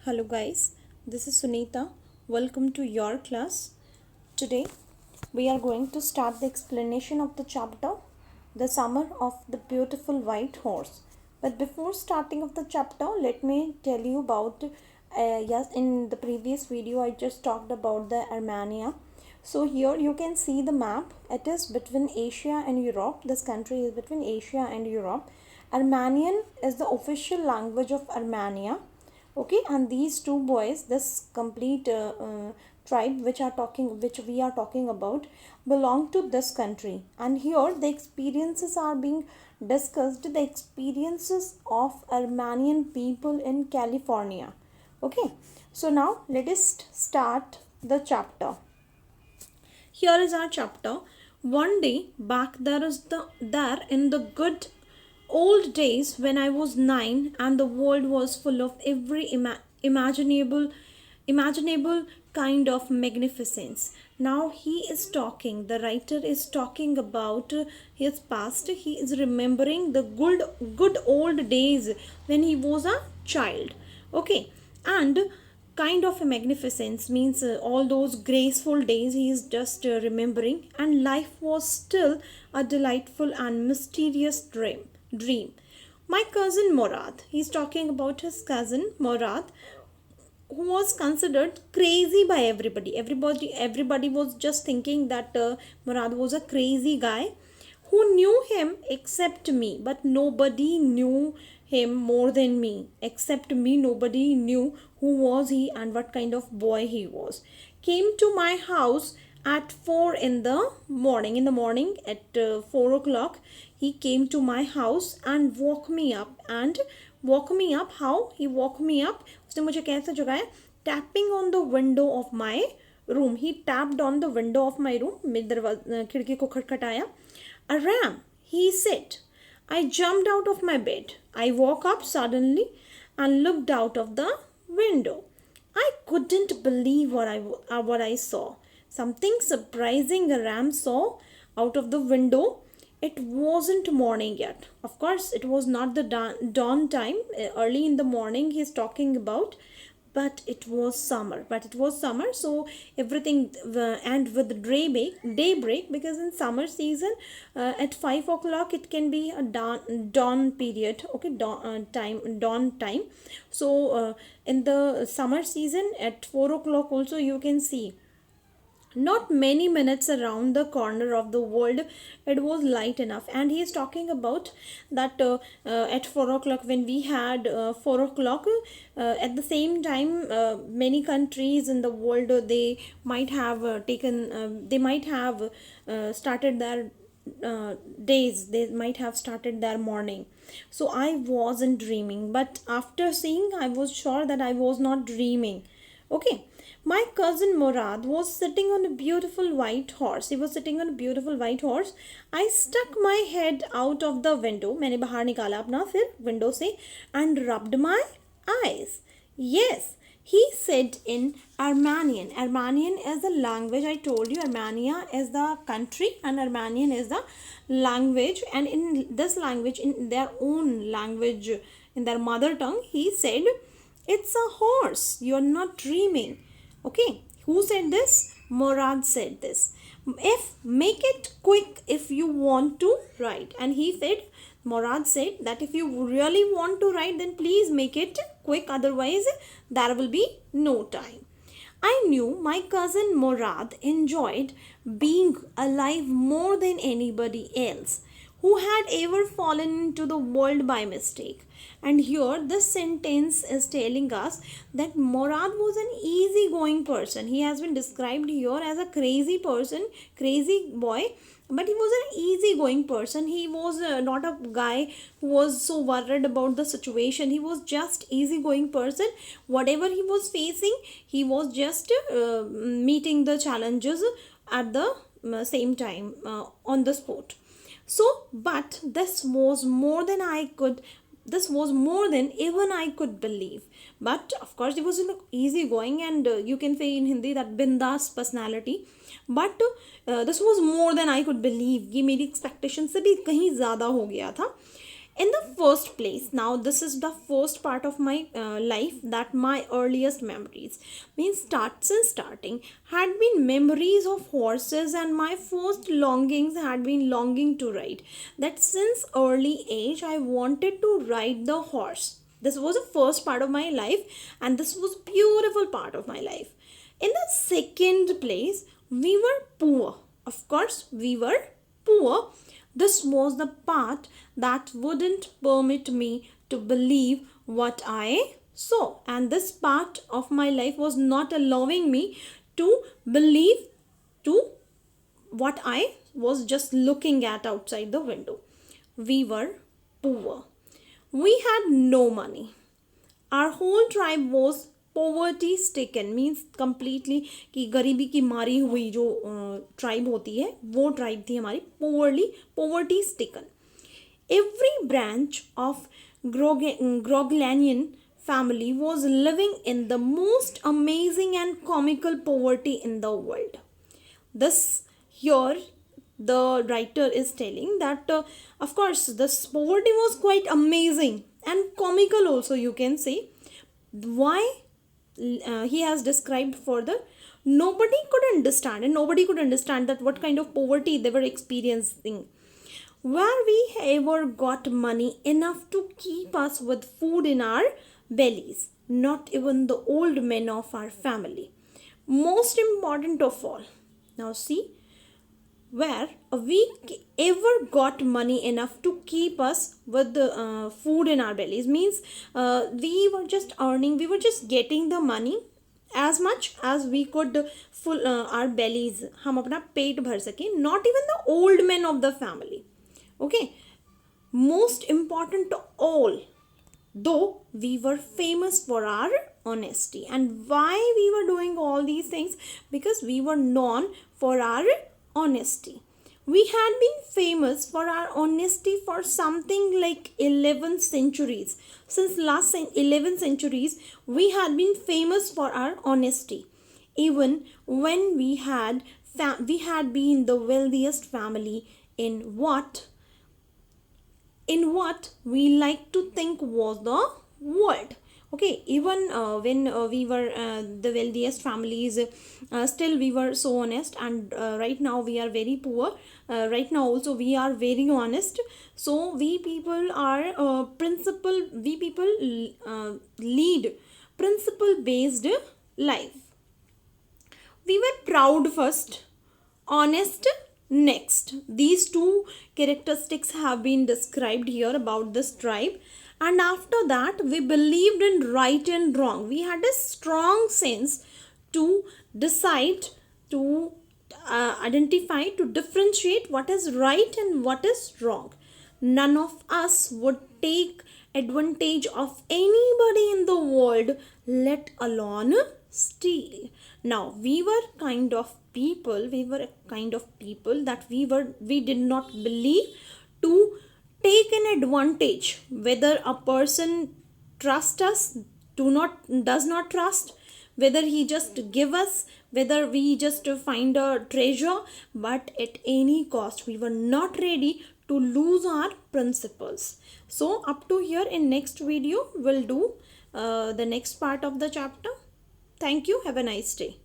Hello guys, this is Sunita. Welcome to your class. Today we are going to start the explanation of the chapter The Summer of the Beautiful White Horse. But before starting of the chapter, let me tell you about yes, in the previous video I just talked about the Armenia. So here you can see the map. It is between Asia and Europe. This country is between Asia and Europe. Armenian is the official language of Armenia. Okay, and these two boys, this complete tribe which we are talking about, belong to this country. And here the experiences are being discussed, the experiences of Armenian people in California. Okay, so now let us start the chapter. Here is our chapter. One day back there in the good old days when I was 9 and the world was full of every imaginable kind of magnificence. Now he is talking, the writer is talking about his past. He is remembering the good old days when he was a child. Okay, and kind of a magnificence means all those graceful days he is just remembering, and life was still a delightful and mysterious dream. My cousin Morad, he's talking about his cousin Morad, who was considered crazy by everybody was just thinking that Murad was a crazy guy. Who knew him except me? But nobody knew him more than me. Except me, nobody knew who was he and what kind of boy he was. Came to my house at 4 in the morning. In the morning at 4 o'clock, he came to my house and woke me up. And woke me up, how? He woke me up. उसने मुझे कैसे जगाया? Tapping on the window of my room. He tapped on the window of my room. मेरे दरवाजा खिड़की को खटखटाया. A ram, he said. I jumped out of my bed. I woke up suddenly and looked out of the window. I couldn't believe what I saw. Something surprising a ram saw out of the window. It wasn't morning yet. Of course, it was not the dawn time. Early in the morning, he is talking about. But it was summer. So everything and with daybreak, because in summer season at 5 o'clock it can be a dawn period. Okay, dawn time. So in the summer season at 4 o'clock also you can see not many minutes around the corner of the world it was light enough. And he is talking about that at 4 o'clock, when we had 4 o'clock, at the same time many countries in the world they might have they might have started their days, they might have started their morning. So I wasn't dreaming, but after seeing I was sure that I was not dreaming. Okay, my cousin Murad was sitting on a beautiful white horse. He was sitting on a beautiful white horse. I stuck my head out of the window. मैंने बाहर निकाला अपना फिर window से and rubbed my eyes. Yes, he said in Armenian. Armenian is the language. I told you Armenia is the country and Armenian is the language. And in this language, in their own language, in their mother tongue, he said, it's a horse. You're not dreaming. Okay, who said this? Morad said this. If make it quick if you want to ride. And he said, Morad said that if you really want to ride, then please make it quick. Otherwise, there will be no time. I knew my cousin Morad enjoyed being alive more than anybody else who had ever fallen into the world by mistake. And here this sentence is telling us that Morad was an easygoing person. He has been described here as a crazy person, crazy boy, but he was an easygoing person. He was not a guy who was so worried about the situation. He was just easygoing person. Whatever he was facing, he was just meeting the challenges at the same time on the spot. So, but this was more than even I could believe. But of course, it was easy going, and you can say in Hindi that bindas personality. But this was more than I could believe. ये मेरी expectation से भी कहीं ज़्यादा हो गया था. In the first place, now this is the first part of my life, that my earliest memories means starts and starting had been memories of horses, and my first longings had been longing to ride. That since early age I wanted to ride the horse. This was the first part of my life, and this was beautiful part of my life. In the second place, we were poor. Of course, we were poor. This was the part that wouldn't permit me to believe what I saw. And this part of my life was not allowing me to believe to what I was just looking at outside the window. We were poor. We had no money. Our whole tribe was poverty stricken, means completely कि गरीबी की मारी हुई जो tribe होती है वो tribe थी हमारी, poverty stricken. Every branch of Groglanian family was living in the most amazing and comical poverty in the world. This here the writer is telling that of course this poverty was quite amazing and comical also, you can say. Why? He has described further, nobody could understand, and nobody could understand that what kind of poverty they were experiencing. Where we ever got money enough to keep us with food in our bellies, not even the old men of our family. Most important of all, now see, where we ever got money enough to keep us with the food in our bellies, means we were just earning, we were just getting the money as much as we could full our bellies, हम अपना पेट भर सके, not even the old men of the family. Okay, most important to all, though we were famous for our honesty. And why we were doing all these things? Because we were known for our honesty. We had been famous for our honesty for something like 11 centuries. Since last 11 centuries, we had been famous for our honesty. Even when we had been the wealthiest family in what we like to think was the world. Okay, even when we were the wealthiest families, still we were so honest, and right now we are very poor. Right now also we are very honest. So we people are lead principle based life. We were proud first, honest next. These two characteristics have been described here about this tribe. And after that, we believed in right and wrong. We had a strong sense to decide, to identify, to differentiate what is right and what is wrong. None of us would take advantage of anybody in the world, let alone steal. Now, we were a kind of people that we did not believe to take an advantage, whether a person trust us, does not trust, whether he just give us, whether we just find a treasure, but at any cost we were not ready to lose our principles. So up to here, in next video we'll do the next part of the chapter. Thank you. Have a nice day.